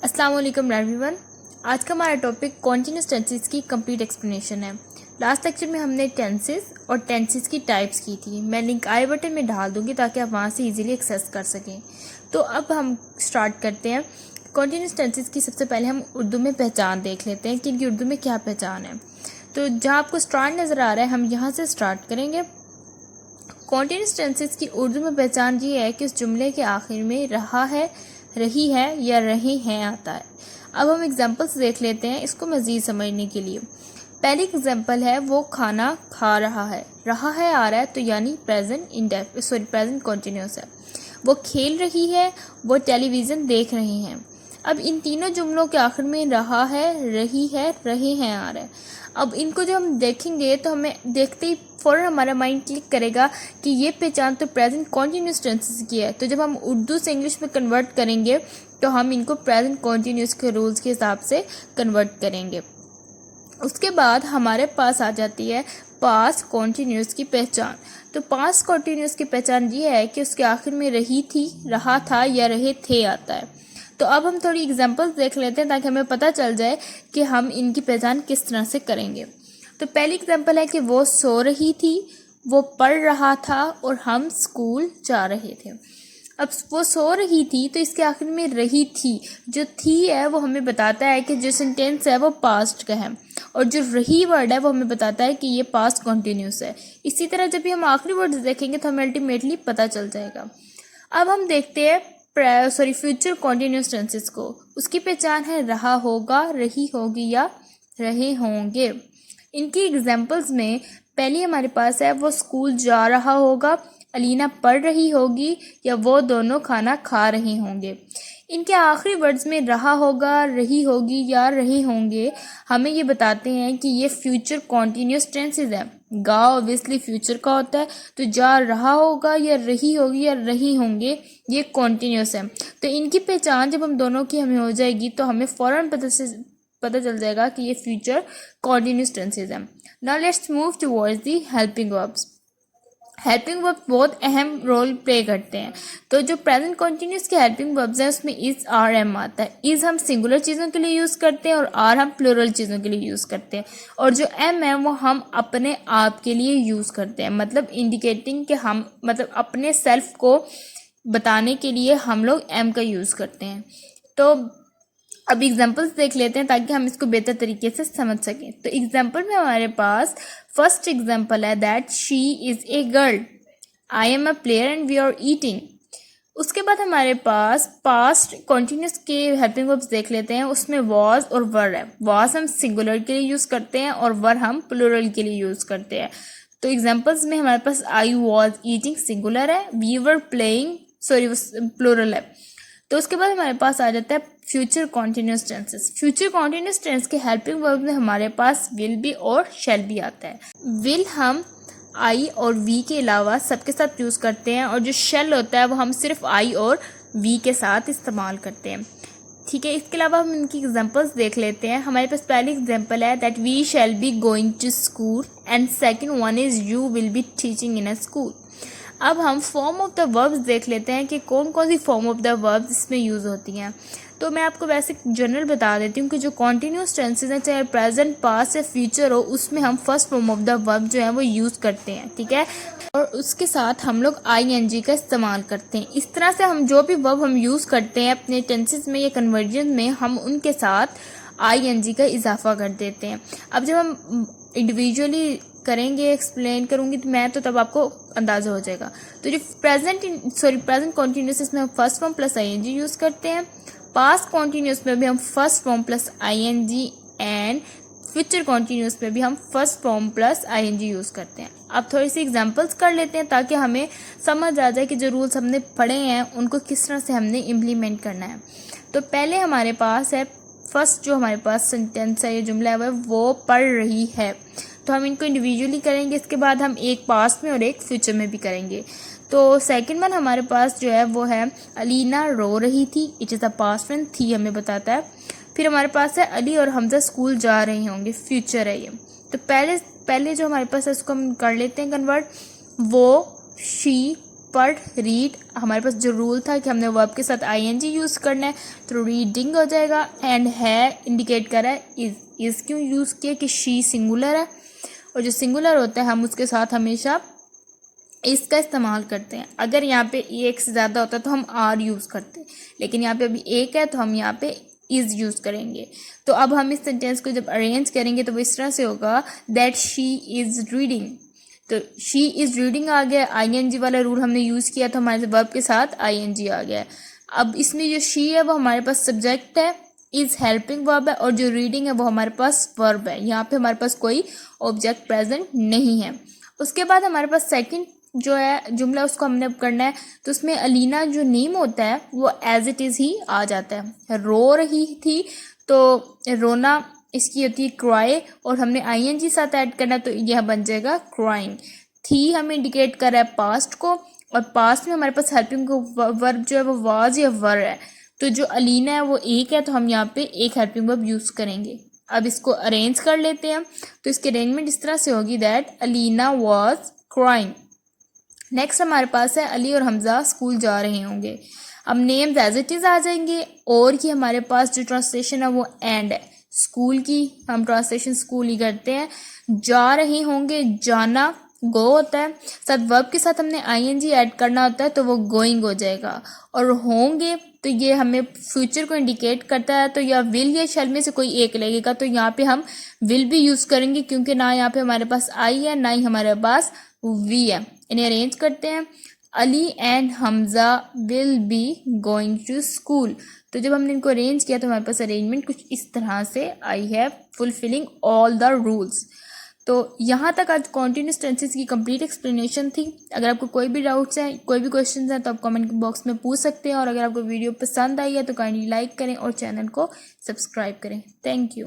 अस्सलाम वालेकुम एवरीवन। आज का हमारा टॉपिक कॉन्टिन्यूस टेंसेस की कंप्लीट एक्सप्लेनेशन है। लास्ट लेक्चर में हमने टेंसेस और टेंसेस की टाइप्स की थी। मैं लिंक आई बटन में डाल दूंगी ताकि आप वहाँ से इजीली एक्सेस कर सकें। तो अब हम स्टार्ट करते हैं। कॉन्टिन्यूस टेंसेस की सबसे पहले हम उर्दू में पहचान देख लेते हैं कि इनकी उर्दू में क्या पहचान है। तो जहाँ आपको स्टार्ट नज़र आ रहा है हम यहाँ से स्टार्ट करेंगे। कॉन्टिन्यूस टेंसेस की उर्दू में पहचान ये है कि उस जुमले के आखिर में रहा है, रही है या रहे हैं आता है। अब हम एग्जांपल्स देख लेते हैं इसको मज़ीद समझने के लिए। पहली एग्जांपल है वो खाना खा रहा है आ रहा है तो यानी प्रेजेंट कॉन्टिन्यूस है। वो खेल रही है, वो टेलीविज़न देख रहे हैं। अब इन तीनों जुमलों के आखिर में रहा है, रही है, रहे हैं आ रहा है। अब इनको जब हम देखेंगे तो हमें देखते ही फ़ौरन हमारा माइंड क्लिक करेगा कि ये पहचान तो प्रेजेंट कॉन्टिन्यूस टेंसेस की है। तो जब हम उर्दू से इंग्लिश में कन्वर्ट करेंगे तो हम इनको प्रेजेंट कॉन्टिन्यूस के रूल्स के हिसाब से कन्वर्ट करेंगे। उसके बाद हमारे पास आ जाती है पास्ट कॉन्टिन्यूस की पहचान। तो पास्ट कॉन्टिन्यूस की पहचान ये है कि उसके आखिर में रही थी, रहा था या रहे थे आता है। तो अब हम थोड़ी एग्जांपल्स देख लेते हैं ताकि हमें पता चल जाए कि हम इनकी पहचान किस तरह से करेंगे। तो पहली एग्जांपल है कि वो सो रही थी, वो पढ़ रहा था और हम स्कूल जा रहे थे। अब वो सो रही थी तो इसके आखिर में रही थी, जो थी है वो हमें बताता है कि जो सेंटेंस है वो पास्ट का है, और जो रही वर्ड है वो हमें बताता है कि ये पास्ट कॉन्टिन्यूस है। इसी तरह जब भी हम आखिरी वर्ड देखेंगे तो हमें अल्टीमेटली पता चल जाएगा। अब हम देखते हैं फ्यूचर कॉन्टिन्यूस टेंसेस को। उसकी पहचान है रहा होगा, रही होगी या रहे होंगे। इनकी एग्जांपल्स में पहली हमारे पास है वो स्कूल जा रहा होगा, अलीना पढ़ रही होगी या वो दोनों खाना खा रहे होंगे। इनके आखिरी वर्ड्स में रहा होगा, रही होगी या रहे होंगे हमें ये बताते हैं कि ये फ्यूचर कॉन्टिन्यूस टेंसेस है। गा ऑब्वियसली फ्यूचर का होता है, तो जा रहा होगा या रही होगी या रही होंगे ये कॉन्टिन्यूस है। तो इनकी पहचान जब हम दोनों की हमें हो जाएगी तो हमें फ़ौरन पता चल जाएगा कि ये फ्यूचर कॉन्टिन्यूस टेंसेस है। Now let's move towards the helping verbs. Helping verb बहुत अहम रोल प्ले करते हैं। तो जो प्रेजेंट कॉन्टिन्यूस के हेल्पिंग वर्ब्स हैं उसमें इज, आर, एम आता है। इज हम सिंगुलर चीज़ों के लिए यूज़ करते हैं और आर हम प्लूरल चीज़ों के लिए यूज़ करते हैं, और जो एम है वो हम अपने आप के लिए यूज़ करते हैं, मतलब इंडिकेटिंग कि हम मतलब अपने सेल्फ को बताने के लिए हम लोग एम का यूज़ करते हैं। तो अब एग्जाम्पल्स देख लेते हैं ताकि हम इसको बेहतर तरीके से समझ सकें। तो एग्जाम्पल में हमारे पास फर्स्ट एग्जाम्पल है that she is a girl, I am a player and we are eating. उसके बाद हमारे पास पास्ट कॉन्टिन्यूस के हेल्पिंग वर्ब्स देख लेते हैं। उसमें वॉज और वर है। वॉज हम सिंगुलर के लिए यूज़ करते हैं और वर हम प्लूरल के लिए यूज़ करते हैं। तो एग्जाम्पल्स में हमारे पास आई वॉज ईटिंग सिंगुलर है, वी वर प्लेइंग प्लूरल है। तो उसके बाद हमारे पास आ जाता है future continuous tenses. Future continuous tense के हेल्पिंग वर्ब में हमारे पास विल बी और शैल बी आता है। विल हम आई और वी के अलावा सबके साथ यूज़ करते हैं, और जो शैल होता है वो हम सिर्फ आई और वी के साथ इस्तेमाल करते हैं। ठीक है, इसके अलावा हम इनकी एग्जांपल्स देख लेते हैं। हमारे पास पहली एग्जांपल है that we shall be going to school and second one is you will be teaching in a school. अब हम फॉर्म ऑफ द वर्ब्स देख लेते हैं कि कौन कौन सी फॉर्म ऑफ द वर्ब्स इसमें यूज़ होती हैं। तो मैं आपको वैसे जनरल बता देती हूँ कि जो कॉन्टिन्यूस टेंसेस हैं, चाहे प्रेजेंट, पास्ट या फ्यूचर हो, उसमें हम first form of the verb जो है वो यूज़ करते हैं। ठीक है, और उसके साथ हम लोग आईएनजी का इस्तेमाल करते हैं। इस तरह से हम जो भी वर्ब हम यूज़ करते हैं अपने टेंसेस में या कन्वर्जन में, हम उनके साथ आईएनजी का इजाफा कर देते हैं। अब जब हम इंडिविजुअली करेंगे, एक्सप्लेन करूँगी तो मैं, तो तब आपको अंदाज़ा हो जाएगा। तो जो प्रेजेंट कॉन्टिन्यूस इसमें हम first form plus ING use करते हैं। पास्ट कॉन्टिन्यूस में भी हम first form plus ING, and future continuous में भी हम first form plus ING use करते हैं। अब थोड़ी सी एग्जांपल्स कर लेते हैं ताकि हमें समझ आ जाए कि जो रूल्स हमने पढ़े हैं उनको किस तरह से हमने इम्प्लीमेंट करना है। तो पहले हमारे पास है फर्स्ट जो हमारे पास सेंटेंस है, ये जुमला है वो पढ़ रही है। तो हम इनको इंडिविजुअली करेंगे, इसके बाद हम एक पास्ट में और एक फ्यूचर में भी करेंगे। तो सेकंड वन हमारे पास जो है वो है अलीना रो रही थी, it is a past one, थी हमें बताता है। फिर हमारे पास है अली और हमजा स्कूल जा रहे होंगे, फ्यूचर है ये। तो पहले जो हमारे पास है उसको हम कर लेते हैं कन्वर्ट। वो, शी, पढ़, रीड, हमारे पास जो रूल था कि हमने वर्ब के साथ आईएनजी यूज़ करना है तो रीडिंग हो जाएगा। एंड है इंडिकेट कर रहा है इज़ क्यों यूज़ किया कि शी सिंगुलर है, और जो सिंगुलर होता है हम उसके साथ हमेशा इसका इस्तेमाल करते हैं। अगर यहाँ पे एक से ज़्यादा होता है तो हम आर यूज़ करते हैं, लेकिन यहाँ पे अभी एक है तो हम यहाँ पे इज़ यूज़ करेंगे। तो अब हम इस सेंटेंस को जब अरेंज करेंगे तो वो इस तरह से होगा दैट शी इज़ रीडिंग। तो शी इज़ रीडिंग आ गया, आईएनजी वाला रूल हमने यूज़ किया था, हमारे वर्ब के साथ आईएनजी आ गया। अब इसमें जो शी है वो हमारे पास सब्जेक्ट है, इज़ हेल्पिंग वर्ब है, और जो रीडिंग है वो हमारे पास वर्ब है। यहाँ पे हमारे पास कोई ऑब्जेक्ट प्रेजेंट नहीं है। उसके बाद हमारे पास सेकंड जो है जुमला उसको हमने अब करना है, तो उसमें अलीना जो नेम होता है वो एज इट इज़ ही आ जाता है। रो रही थी तो रोना इसकी होती है क्राई, और हमने आईएनजी साथ ऐड करना है तो यह बन जाएगा क्राइंग। थी हमें इंडिकेट कर रहा है पास्ट को, और पास्ट में हमारे पास हेल्पिंग वर्ब जो है वो वाज या वर है। तो जो अलीना है वो एक है तो हम यहाँ पे एक हेल्पिंग वर्ब यूज़ करेंगे। अब इसको अरेंज कर लेते हैं, तो इसकी अरेंजमेंट इस तरह से होगी that Alina was crying. Next हमारे पास है अली और हमजा स्कूल जा रहे होंगे। अब नेम्स एज इट इज़ आ जाएंगे, और की हमारे पास जो ट्रांसलेशन है वो एंड है। स्कूल की हम ट्रांसलेशन स्कूल ही करते हैं। जा रहे होंगे, जाना गो होता है, साथ वर्ब के साथ हमने आईएनजी ऐड करना होता है तो वो गोइंग हो जाएगा। और होंगे तो ये हमें फ्यूचर को इंडिकेट करता है, तो या विल या शैल में से कोई एक लगेगा, तो यहाँ पे हम विल भी यूज़ करेंगे क्योंकि ना यहाँ पे हमारे पास आई है ना ही हमारे पास वी है। इन्हें अरेंज करते हैं। Ali and Hamza will be going to school. तो जब हमने इनको अरेंज किया तो हमारे पास अरेंजमेंट कुछ इस तरह से आई है, फुलफिलिंग ऑल द रूल्स। तो यहाँ तक आज कॉन्टिन्यूस टेंसेस की कंप्लीट एक्सप्लेनेशन थी। अगर आपको कोई भी डाउट्स हैं, कोई भी क्वेश्चंस हैं तो आप कमेंट बॉक्स में पूछ सकते हैं, और अगर आपको वीडियो पसंद आई है तो काइंडली लाइक करें और चैनल को सब्सक्राइब करें। Thank you.